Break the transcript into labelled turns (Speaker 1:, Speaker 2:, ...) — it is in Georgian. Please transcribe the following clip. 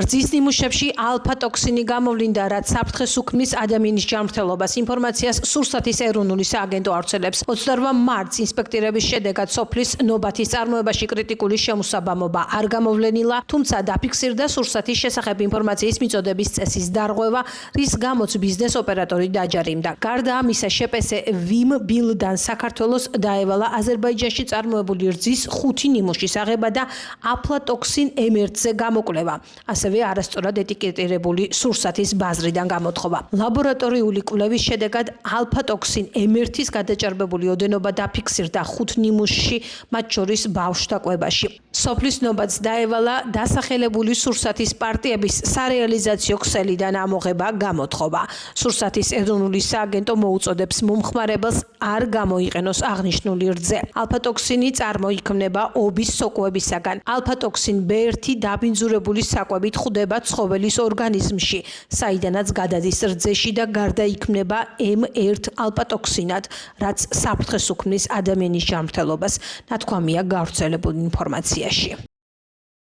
Speaker 1: რძის ნიმუშებში ალფა-ტოქსინი გამოვლინდა, რაც საფრთხეს უქმნის ადამიანის ჯანმრთელობას. ინფორმაციას სურსათის ეროვნული სააგენტო ავრცელებს. 28 მარტს ინსპექტირების შედეგად სოფლის ნობათის წარმოებაში კრიტიკული შემოსაბამობა არ გამოვლენილა, თუმცა დაფიქსირდა სურსათის შესახებ ინფორმაციის მიწოდების წესის დარღვევა, რის გამოც ბიზნეს ოპერატორი დაჯარიმდა. გარდა ამისა, შეპესე ვიმ ბილდან საქართველოს დაევალა აზერბაიჯანში წარმოებული რძის 5 ნიმუშის აღება და აფლატოქსინ M1-ზე გამოკვლევა. ასევე არასწორად ეტიკეტირებული სურსათის ბაზრიდან გამოთხოვა. ლაბორატორიული კვლევის შედეგად ალფა-ტოქსინ M1-ის გადაჭარბებული ოდენობა დაფიქსირდა 5 ნიმუშში, მათ შორის ბავშვთა კვებაში. სოფლის ნობათს დაევალა დასახელებული სურსათის პარტიების სარეალიზაციო ქსელიდან ამოღება გამოთხოვა. სურსათის ეროვნული სააგენტო მოუწოდებს მომხმარებელს არ გამოიყენოს აღნიშნული რძე. ალფა-ტოქსინი წარმოიქმნება ობის სოკოებისაგან. ალფა-ტოქსინ B1 დაბინძურებული საკვებით ხვდება ცხოველის ორგანიზმში, საიდანაც გადადის რძეში და გარდაიქმნება M1 ალფა-ტოქსინად, რაც საფრთხეს უქმნის ადამიანის ჯანმრთელობას, ნათქვამია გავრცელებულ ინფორმაციაში.